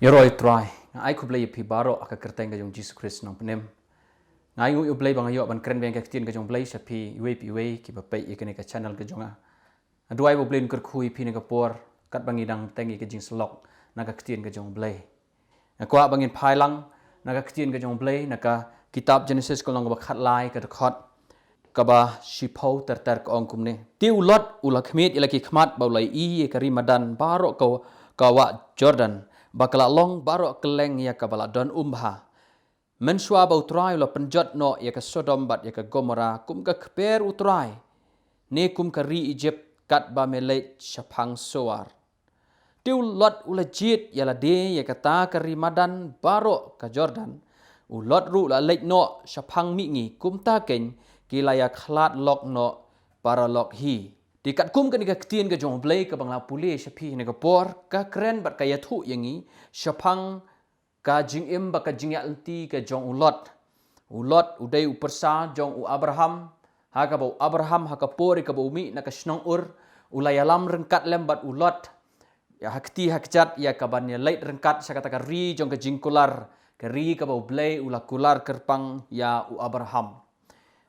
Yoroi try ngai ku blai pi baro aka kerteng ka jong Jesus Christ nang penem ngai u blai bang ayo ban kren beng ka tin ka jong blai sapi pi ki ba pai ikene ka channel ka jonga aduai bo blin ker khui pi ne ka por kat bangi dang tengi ka jing slok na ka tin ka jong blai na kwa bangin phailang na ka tin ka jong blai na ka kitab Genesis ko long ba khat lai ka khot ka ba shipau ter ka ong kum ne ti ulot ulakmit ilaki khmat ba lai I ka rimadan baro ka wa Jordan bakala long baro keleng ya kabala don umha mensua ba utrai lo penjot no ya ka Sodom bat ya ka Gomora kum ka kper utrai ne kum ka ri Egypt kat ba melet shapang soar tiu lot ulajit ya la de ya ka ta ka rimadan baro ka Jordan ulot ru la lek no shapang mi ngi kum ta ken kilaya khlat lok no para lok hi di kat kum kan ka ktien ka jong blai ka bangla puli shapi ne ka por ka kren bat ka yathu yangi shapang ka jing im ba ka jing alti ka jong ulot udai upersa jong u Abraham ha ka bau Abraham ha ka por ka bau mi na ka snong ulayalam rengkat lembat ulot ya hakti hakjat ya ka ban ya lait rengkat sa kata ka ri jong ka jing kular ka ri ka bau blai ula kular kerpang ya u Abraham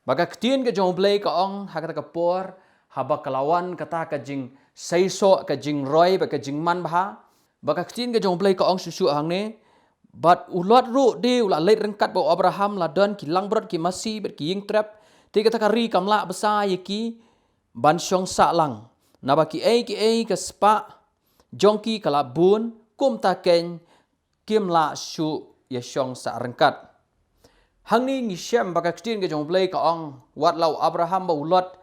baka ktien ka jong blai ka ong ha kata ka por haba kalawan kata ka jing saiso ka jing roy ba ka jing man bha baka ktien ka jong blai ka ong susu hang ne bat ulot ru de ula leit rengkat bo Abraham la don ki langbrot ki masi bet ki ying trap te kata ka ri kamla besa yeki ban syong sa lang na ba ki ai ka spa jongki kala bun kum ta ken kim la shu ya syong sa rengkat hang ni ni syam baka ktien ka jong blai ka ong wat lau Abraham ba ulot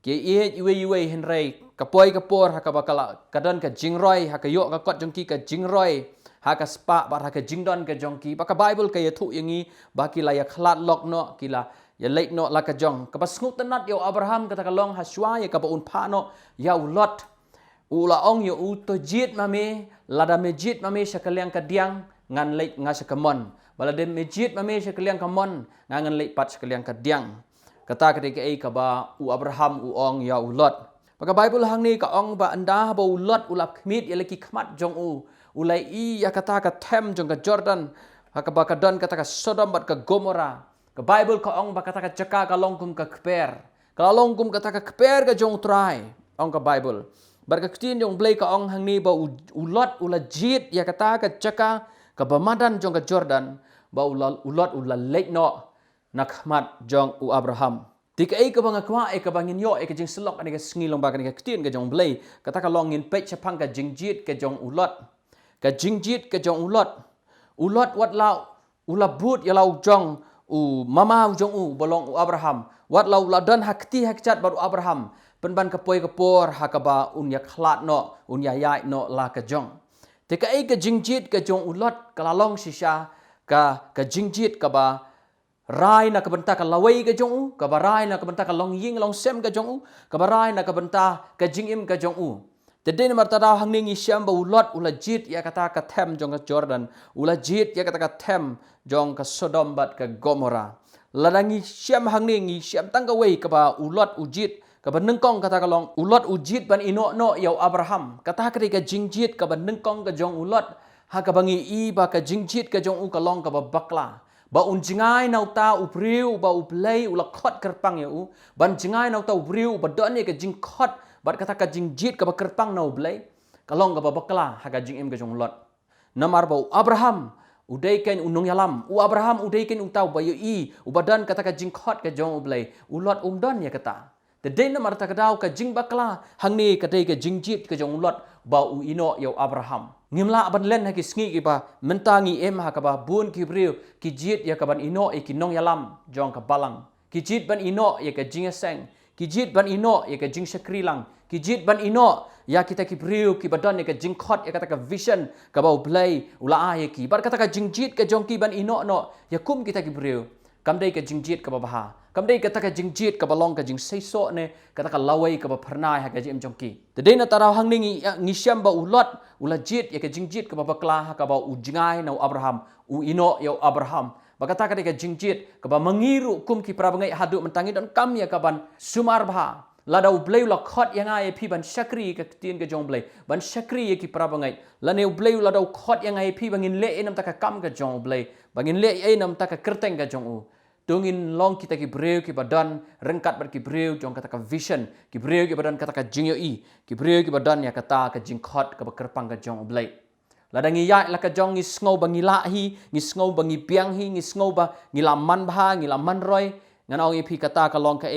ke iwe henrei kapoi kapor haka bakala kadan ka jingroi haka yo ka kot jongki ka jingroi haka spa bar haka jingdon ka jongki baka bible ka yathu yangi baki la ya khlat lok no kila ya leit no la ka jong ka basngut tanat yo Abraham kata ka long haswa ya ka ba un pha no ya ulot ula ong yo u to jit mame lada mejit mame sakaliang ka diang ngan leit ngasakamon bala de mejit mame sakaliang ka mon ngan leit pat sakaliang ka diang kata ketika ka ba u Abraham u ong ya ulot maka bible hang ni ka ong ba anda ba ulot ulap khmit ya leki khmat jong u ulai I ya kata ka them jong ka Jordan haka ba ka don kata ka Sodom bat ka Gomora ka bible ka ong ba kata ka caka ka longkum ka kper ka longkum kata ka kper ka jong try ong ka bible bar ka ktin jong blai ka ong hang ni ba ulot ulajit ya kata ka caka ka bamadan jong ka Jordan ba ulot ulalek no nakmat jong u Abraham tika ka bang akwa ka bangin yo ka jing selok ani ka ngilong ba ka ktien ka jong blai kata ka longin pech chapang ka jingjit ka jong ulot ka jingjit ka jong ulot wat lau ulabut ya lau jong u mama jong u bolong u Abraham wat lau la dan hakti hakchat baru Abraham penban ka poi ka por hakaba un ya khlat no un ya yai no la ka jong tika ka jingjit ka jong ulot kalalong sisha ka jingjit ka ba rai na kabenta ka lawai ka jong u ka barai na kabenta ka long ying long sem ka jong u ka barai na kabenta ka jingim ka jong u tedin martada hang ning isyam ba ulot ulajit ya kata ka them jong ka Jordan ulajit ya kata ka them jong ka Sodom bat ka Gomora ladangi syam hang ning isyam tang ka wei ka ba ulot ujit ka ba nengkong kata ka long ulot ujit ban ino no ya Abraham kata ka ka jingjit ka ba nengkong ka jong ulot ha ka bangi I ba ka jingjit ka jong u ka long ka ba bakla ba un jingai nau ta upriu ba uplay ula khot kerpang ya u ban jingai nau ta upriu ba don ni ka jing khot bat kata ka jing jit ka ba kerpang nau blay kalong ka ba bakla ha ka jing im ka jong lot namar ba Abraham udai ken unong yalam u Abraham udai ken utau ba I u badan kata ka jing khot ka jong blay ulot don ya kata the day namar ta ka dau ka jing bakla hang ni ka dai ka jing jit ka jong lot ba u ino ya Abraham ngimla ban len ha ki sngi ki ba mentangi em ha ka ba bun ki briu ki jit ya ka ban ino e ki nong yalam jong ka balang ki jit ban ino ya ka jing seng ki jit ban ino ya ka jing sakrilang ki jit ban ino ya kita ki briu ki badan ya ka jing khot ya kata ka vision ka ba play ula a ya ki bar kata ka jing jit ka jong ki ban ino no ya kum kita ki briu kam dai ka jing jit ka ba baha kam dai kata ka jing jit ka balong ka jing saiso ne kata ka lawai ka ba pernai ha ka jim jongki te dei na tarau hang ni ngisyam ba ulot ulajit ya ka jing jit ka ba bakla ha ka ba ujingai na Abraham u ino ya Abraham bakata ka dai ka jing jit ka ba mangiru kum ki prabangai hadu mentangi don kam ya ka ban sumar bah ladau bleu la khot yang ai pi ban shakri ka tien ka jong blei ban shakri ye ki prabangai la neu bleu ladau khot yang ai pi bangin le enam ta ka kam ka jong blei bangin le enam ta ka kerteng ka jong u tungin long kita ki breu ki badan rengkat ber ki breu jong kata ka vision ki breu ki badan kata ka jingyo i ki breu ki badan ya kata ka jing khot ka kerpang ka jong blei ladangi ya la ka jong ngi sngo bangi la hi ngi sngo bangi piang hi ngi sngo ba ngi la man bha ngi la man roi ngan ong pi kata ka long ka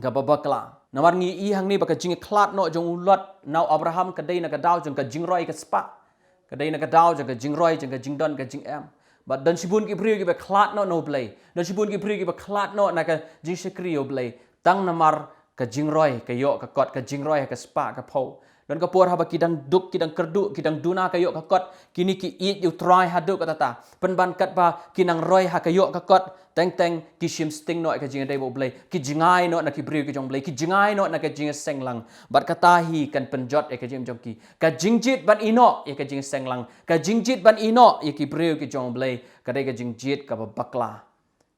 ka babakla namar ngi i hang ni baka jing klat no jong ulot nau Abraham ka dei na ka daw jong ka jing roi ka spa ka dei na ka daw jong ka jing roi jong ka jing don ka jing em but dan sibun ki priu ki ba klat no play dan sibun ki priu ki ba klat no na ka jing shakri play tang namar ka jing roi ka yo ka kot ka jing roi ka spa ka pau dan ka por haba kidang duk kidang kerdu kidang duna ka yo ka kot kini ki eat you try hadu ka tata penban kat ba kinang roi ha ka yo ka kot teng ki shim sting no ka jing dei bo blai ki jingai no na ki priu ki jong blai ki jingai no na ka jing senglang bat kata hi kan penjot ka jing jong ki ka jingjit ban ino ka jing senglang ka jingjit ban ino ki priu ki jong blai ka dei ka jingjit ka bakla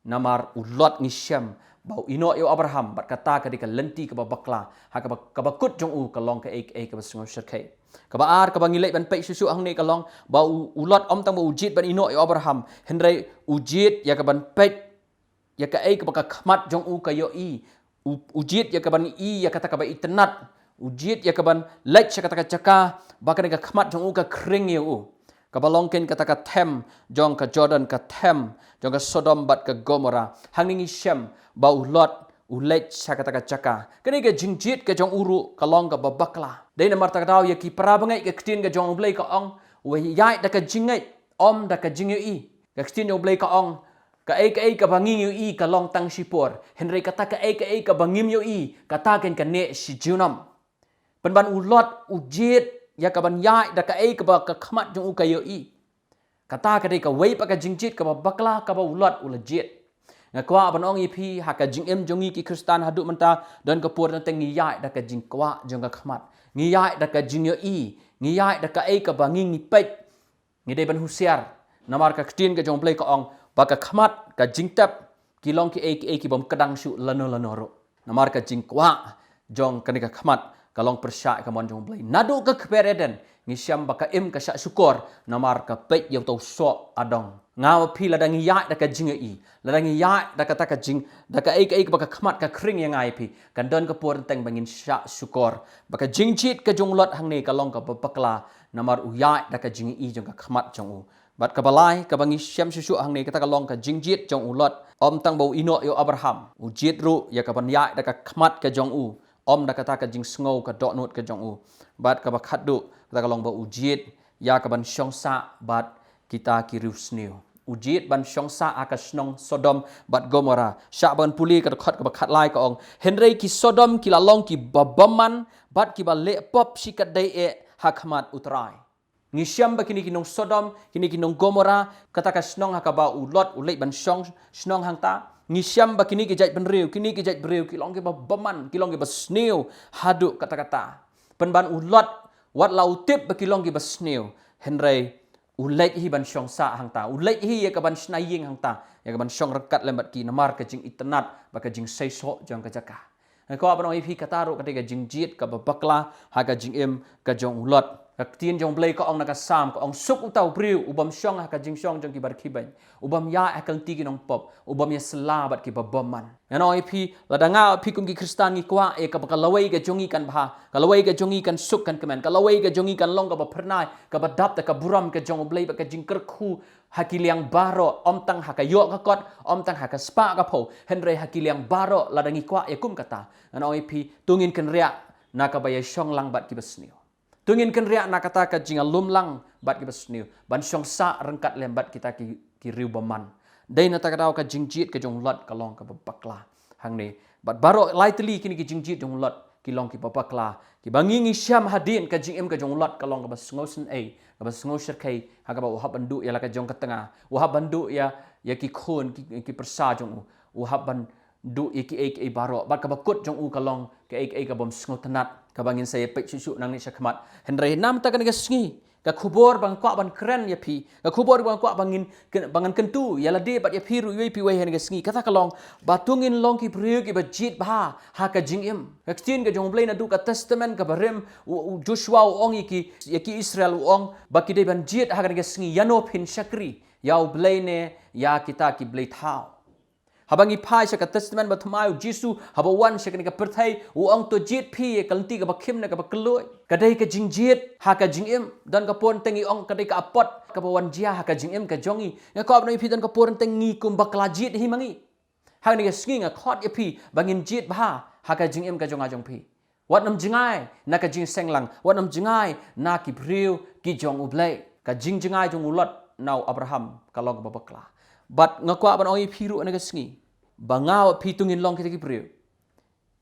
namar ulot ni syam bau ino yo Abraham bat kata ka dika lenti ka bakla ha ka bakut jong u ka long ka ka basngo shirkai ka baar ka bangilai ban pai susu hang ne ka long bau ulot om tang bau ujit ban ino yo Abraham henry ujit ya ka ban pai ya ka ka baka khmat jong u ka yo i ujit ya ka ban i ya kata ka ba itnat ujit ya ka ban lech kata ka chaka baka ka khmat jong u ka kring yo u ka balongken kata ka them jong ka Jordan ka them jong ka Sodom bat ka Gomora hanging shem bau lot ulech kata ka chaka kani ka jingjit ka jong uru ka long ka babakla dei na marta ka daw ya ki prabangai ka ktin ka jong blai ka ong we yai da ka jingai om da ka jingyu i ka ktin yo blai ka ong ka ka banging yo i ka long tang sipor henry kata ka bangim yo i kata ken ka ne si junam penban ulot ujit ya ka ban yai da ka ba ka khmat jong u ka yo i kata ka dei ka wei pa ka jingjit ka bakla ka ba ulot ulajit ngakwa ban ong ipi ha ka jingem jongi ki kristan hadu menta dan ka pur teng ngi yai da ka jing kwa jong ka khmat ngi yai da ka jing yo i ngi yai da ka banging ni pet ngi dei ban husiar namar ka ktin ka jong play ka ong baka khmat ka jingtap kilong ki bom kadang su lano ro namar ka jingkwa jong ka ka khmat kalong persya ka mon jong blai nadu ka kpereden ngi syam baka im ka sya syukur namar ka pet yau tau so adong ngaw pi ladang ya da ka jing i ladang ya da ka ta ka jing da ka baka khmat ka kring yang ai pi kan don ka por teng bangin sya syukur baka jingjit ka jong lot hang ne kalong ka bakla namar u ya da ka jing i jong ka khmat jong u bat ka balai ka bangi syam susu hang ne kata ka long ka jingjit jong ulot om tang bau ino yo Abraham ujit ru ya ka ban ya da ka khmat ka jong u om da kata ka jing sngo ka dot not ka jong u bat ka bakhat du kata ka long bau ujit ya ka ban syongsa bat kita ki rusneu ujit ban syongsa aka snong Sodom bat Gomora sya ban puli ka khat ka bakhat lai ka ong henry ki Sodom ki la long ki babaman bat ki ba le pop sikat dai hakmat utrai ngi syam ba kini kinong Sodom kini kinong Gomora kata ka snong hakaba ulot ulai ban syong snong hangta ngi syam ba kini ki jait ban riu kini ki jait briu ki long ki ba baman ki long ki ba sneu hadu kata-kata penban ulot wat lautip ba ki long ki ba sneu henry ulai hi ban syong sa hangta ulai hi ya ka ban snaying hangta ya ka ban syong rekat lembat ki namar ka jing itnat ba ka jing saiso jong ka jaka ko abang hi kataru ka jing jit ka ba bakla ha ka jing im ka jong ulot Tien jong blay ka ong nakasam ka ong suk utaw priu ubam syong ka jing syong jong ki bar kibay ubam ya akal tigi nong pop ubam ya selabat ki babaman ano ipi ladanga pi kum ki kristan ki kwa ka bakalaway ka jongi kan bha kalaway ka jongi kan suk kan kemen kalaway ka jongi kan long ka ba pernai ka ba dap ta ka buram ka jong blay ba ka jing kerku hakiliang baro om tang ha ka yo ka kot om tang ha ka spa ka po henry hakiliang baro ladangi kwa kum kata ano ipi tungin kan ria nakabaya syong lang bat ki basnio tungin kan riak nak kata ka jinga lumlang bat ki basniu ban syong sa rengkat lembat kita ki riu baman dai na takadaw ka jingjit ka jong lot ka long ka babakla hang ne bat baro lightly kini ki jingjit jong lot ki long ki babakla ki bangingi syam hadin ka jingem ka jong lot ka long ka basngosen ka basngosher kai ha ka ba uhab bandu ya la ka jong ka tengah uhab bandu ya ki khon ki persa jong uhab ban du iki baro bat ka bakut jong u ka long ka bom sngotanat kabangin saya pek susu nang ni syakmat henry nam ta kan ga sngi ka khubor bang kwa ban kren ya pi ka khubor bang kwa bangin bangan kentu ya la de bat ya pi ru yoi pi wei hen ga sngi kata ka long batungin long ki priu ki ba jit ba ha ka jingim ka tin ka jong blai na du ka testament ka barem Joshua ong ki Israel ong ba ki de ban jit ha ga sngi yano phin shakri yau blai ne ya kita ki blai thao habangi pai sa ka testament ba thmai Jisu haba wan sa ka perthai ong to jit pi kalti ka ba khim na ka ba kloi kadai ka jingjit ha ka jingim dan ka pon tengi ong kadai ka apot ka ba wan jia ha ka jingim ka jongi nga ko abnoi pi dan ka pon tengi kum bakla jit hi mangi ha ni ka sngi nga khot ya pi bangin jit ba ha ka jingim ka jonga jong pi wat nam jingai na ka jing senglang wat nam jingai na ki priu ki jong ublai ka jingai jong ulot nau Abraham ka long ba bakla but ngakwa ban oi phiru na sngi bangao pitungin long kita ki priu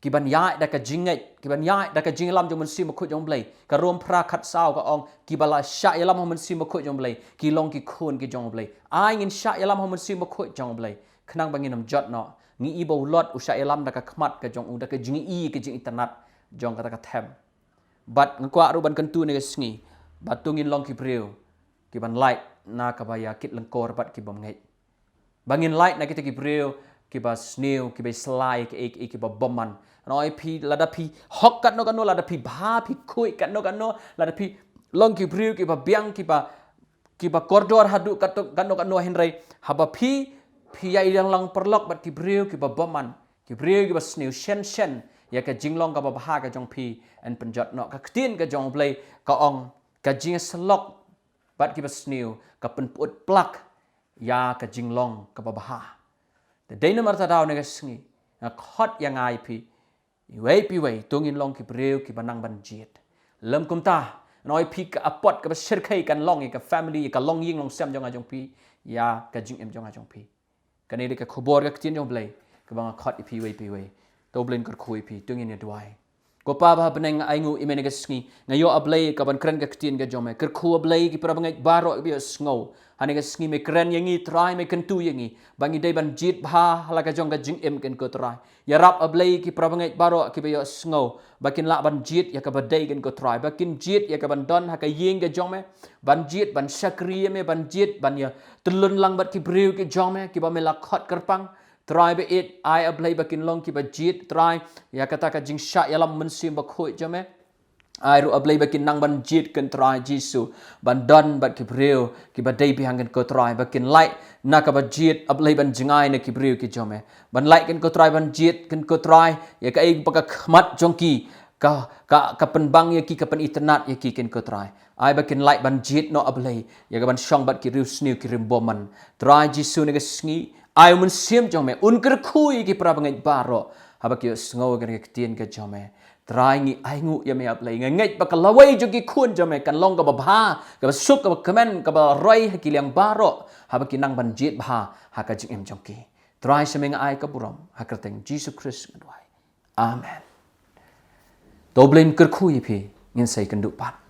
ki ban ya da ka jingai ki ban ya da ka jinglam jong mensi makut jong blai ka rom pra khat sao ka ong ki bala sha yalam ho mensi makut jong blai ki long ki khun ki jong blai ai ngin sha yalam ho mensi makut jong blai khnang bangin nam jot no ngi i bo lot u sha yalam da ka khmat ka jong u da ka jingi i ka jing internet jong kata ka them but ngakwa ru ban kentu ne sngi batungin long ki priu ki ban light na ka ba ya kit lengkor bat ki bom ngai bangin light na kita ki priu ki ba snew ki ba slai ki ba bomman noi pi lada pi hok kat no lada pi ba pi kui kat no lada pi long ki priu ki ba biang ki ba koridor hadu kat no henrai haba pi ya yang lang perlok bat ki priu ki ba bomman ki priu ki ba snew shen ya ka jinglong ka ba ha ka jong pi en penjot no ka tin ka jong play ka ong ka jing slok bat ki ba snew ka penput plak ya ka jinglong ka ba ha the day number ta daw ne sngi na khot yang ai pi wei tungin long ki breu ki banang ban jit lam kum ta noi pi ka apot ka shir khai kan long ka family ka long ying long sem jong a jong pi ya ka jing em jong a jong pi ka ne ka khobor ka tin jong blai ka bang khot pi wei to blin kar khui pi tungin ne duai ko pa ba beneng aingu imene ka sngi ngayo ablai ka ban kren ka tin ka jome kar khu ablai ki prabangai baro bi sngo hani ka sngi me kren yangi try me kentu yangi bangi dai ban jit bha hala ka jong ka jing em ken ko try ya rap ablai ki prabangai baro ki be sngo bakin la ban jit ya ka badai ken ko try bakin jit ya ka ban don ha ka yeng ka jome ban jit ban sakri me ban jit ban ya tulun lang bat ki breu ki jome ki ba me la khot karpang try be it I ablai bakin long ki ba jit try ya kata ka jing sha yalam mensim ba khoi jome ai ru ablai bakin nang ban jit kan try Jisu ban don bat ki breu ki ba dai bihang kan ko try bakin light na ka ba jit ablai ban jingai na ki breu ki jome ban light kan ko try ban jit kan ko try ya ka ei ba ka khmat jongki ka penbang ya ki ka pen internet ya ki kan ko try ai bakin light ban jit no ablai ya ka ban shong bat ki riu snew ki rim boman try Jisu ne ka sngi ai mun sim jome un ker khui ki prabangai baro haba ki sngo kan ki tien ka jome try ngi ai ngu ya me ablai ngai ba ka lawai jo ki khun jome kan long ka ba bha ka ba suk ka ba comment ka ba roi ha ki liang baro haba ki nang ban jit bha ha ka jing em jongki try semeng ai ka buram ha kerteng Jesus Christ ngai amen to blin ker khui pi ngin sai kan du pat